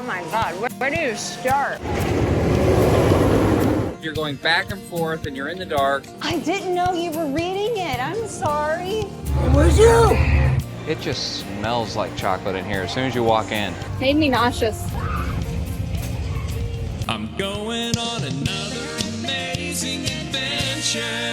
Oh my God, where do you start? You're going back and forth and you're in the dark. I didn't know you were reading it. I'm sorry. Where's you? It just smells like chocolate in here as soon as you walk in. Made me nauseous. I'm going on another amazing adventure.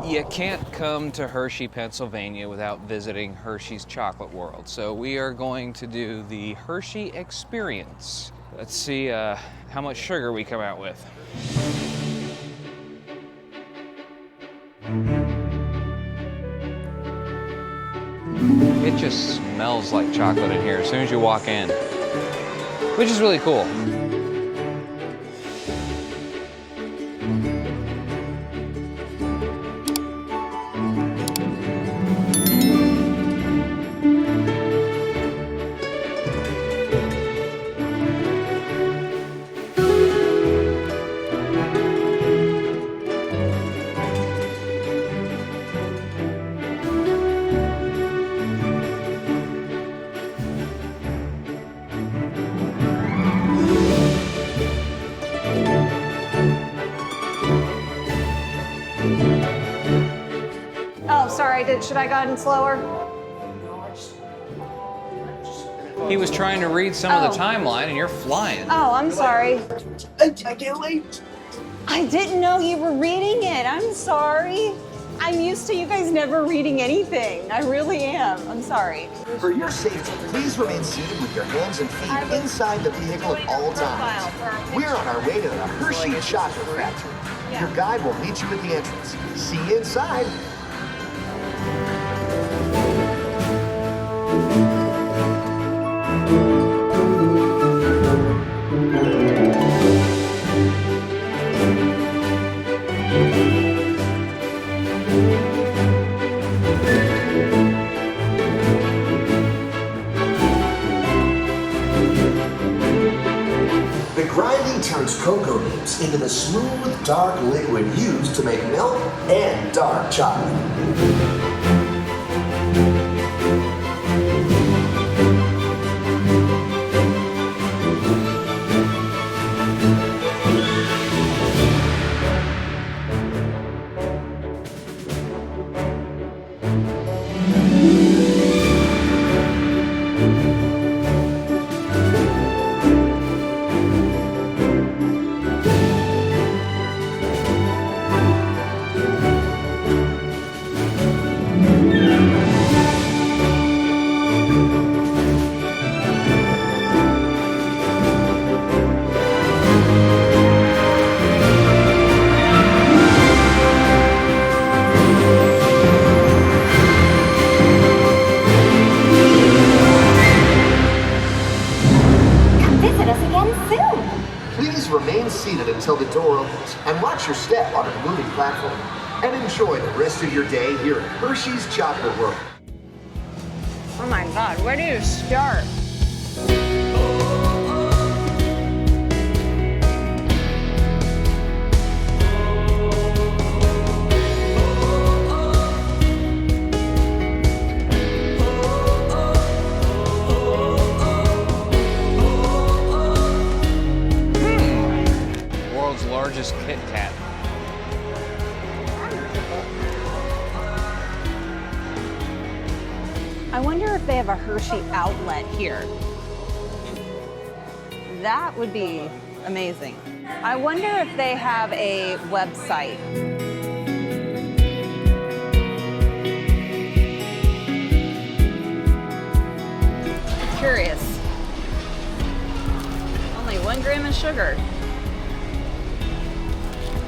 You can't come to Hershey, Pennsylvania without visiting Hershey's Chocolate World. So we are going to do the Hershey experience. Let's see how much sugar we come out with. It just smells like chocolate in here as soon as you walk in, which is really cool. Oh, sorry, should I go in slower? He was trying to read some of the timeline and you're flying. Oh, I'm sorry. I can't wait. I didn't know you were reading it. I'm sorry. I'm used to you guys never reading anything. I really am. I'm sorry. For your safety, please remain seated with your hands and feet inside the vehicle at all times. We're on our way to the Hershey Chocolate Factory. Your guide will meet you at the entrance. See you inside. The grinding turns cocoa nibs into the smooth, dark liquid used to make milk and dark chocolate. Please remain seated until the door opens and watch your step onto the moving platform. And enjoy the rest of your day here at Hershey's Chocolate World. Oh my God, where do you start? World's largest Kit Kat. I wonder if they have a Hershey outlet here. That would be amazing. I wonder if they have a website. Curious. Only 1 gram of sugar,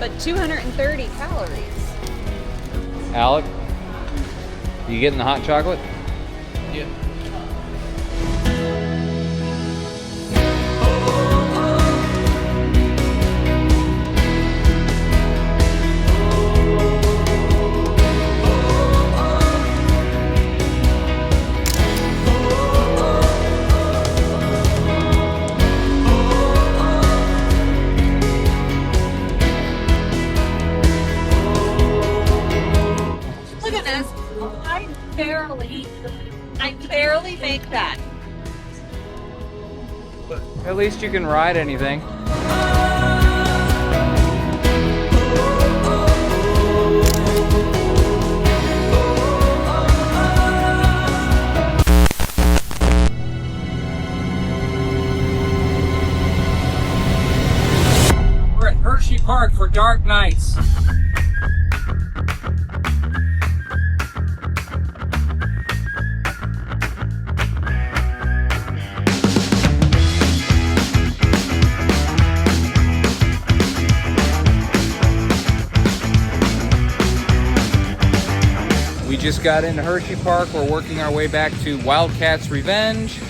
but 230 calories. Alec, you getting the hot chocolate? Yeah. Look at this. I barely that. At least you can ride anything. We're at Hersheypark for dark nights. We just got into Hersheypark. We're working our way back to Wildcat's Revenge,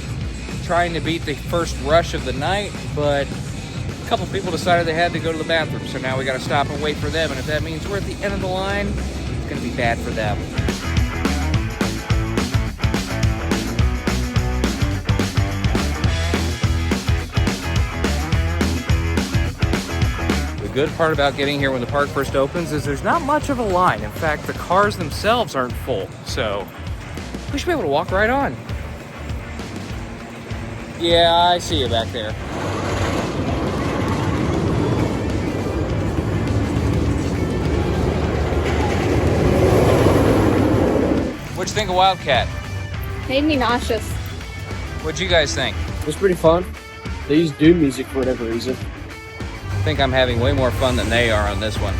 trying to beat the first rush of the night, but a couple people decided they had to go to the bathroom, so now we gotta stop and wait for them, and if that means we're at the end of the line, it's gonna be bad for them. The good part about getting here when the park first opens is there's not much of a line. In fact, the cars themselves aren't full, so we should be able to walk right on. Yeah, I see you back there. What'd you think of Wildcat? Made me nauseous. What'd you guys think? It was pretty fun. They use doom music for whatever reason. I think I'm having way more fun than they are on this one.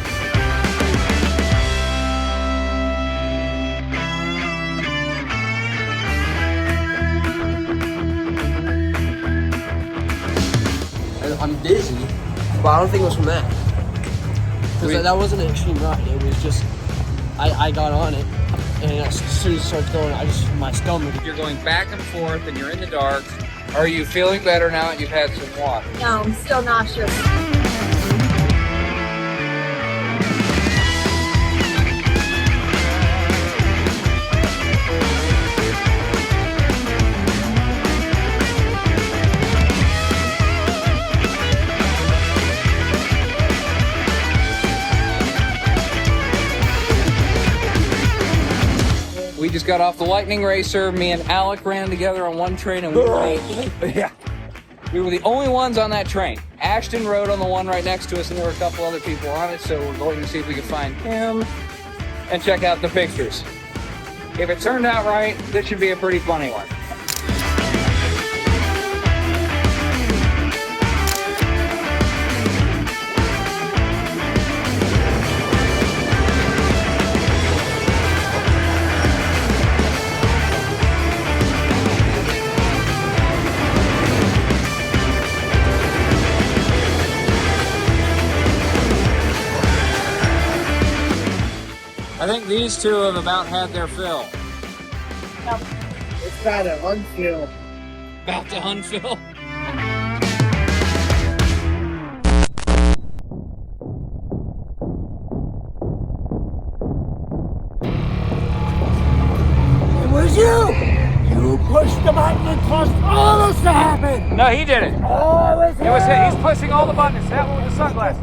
I'm dizzy, but I don't think it was from that. Because that wasn't an extreme ride. It was just, I got on it, and as soon as it started going, my stomach. You're going back and forth and you're in the dark. Are you feeling better now that you've had some water? No, I'm still nauseous. We just got off the Lightning Racer. Me and Alec ran together on one train, and we were the only ones on that train. Ashton rode on the one right next to us, and there were a couple other people on it, so we're going to see if we can find him and check out the pictures. If it turned out right, this should be a pretty funny one. I think these two have about had their fill. It's got to unfill. About to unfill. It was you! You pushed the button and caused all this to happen! No, he did it. Oh, it was him! He's pushing all the buttons. That one with the sunglasses.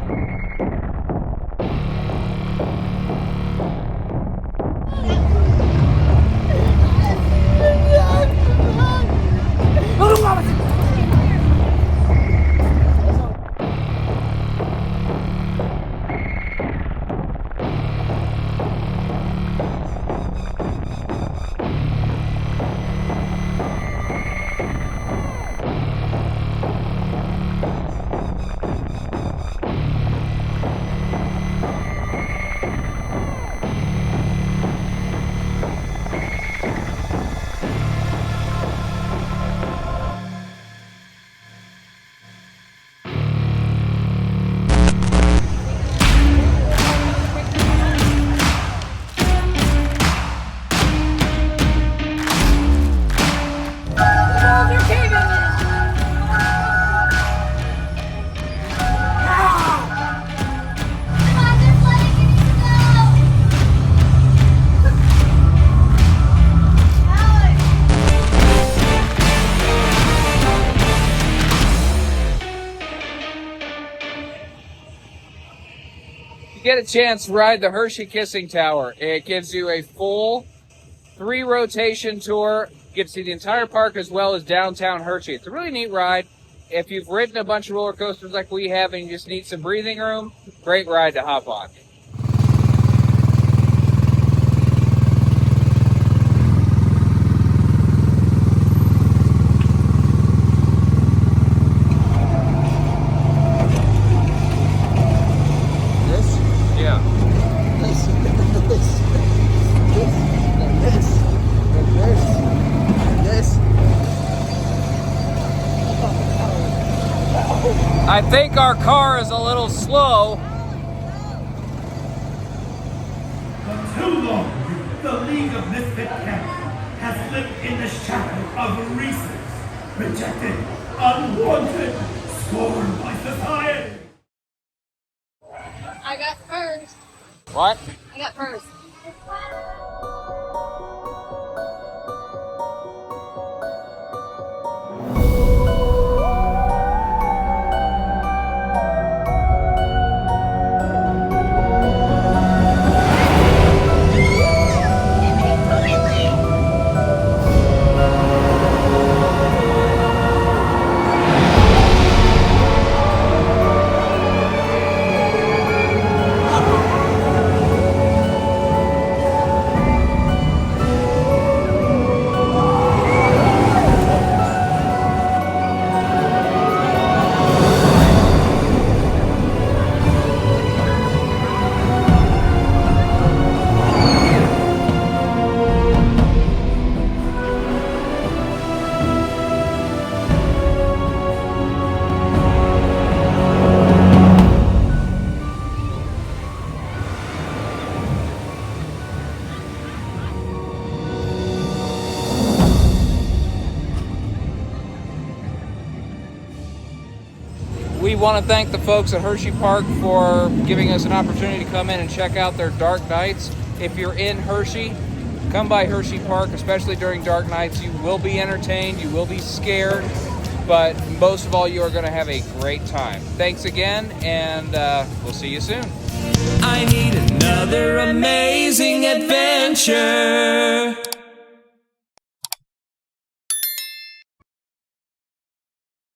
Get a chance, ride the Hershey Kissing Tower. It gives you a full 3 rotation tour, get to see the entire park as well as downtown Hershey. It's a really neat ride. If you've ridden a bunch of roller coasters like we have and you just need some breathing room, great ride to hop on. I think our car is a little slow. For too long, the League of Misfit Cats has lived in the shadow of reasons, rejected, unwanted, scorned by society. I got first. What? I got first. We want to thank the folks at Hersheypark for giving us an opportunity to come in and check out their dark nights. If you're in Hershey, come by Hersheypark, especially during dark nights. You will be entertained, you will be scared, but most of all, you are going to have a great time. Thanks again, and we'll see you soon. I need another amazing adventure.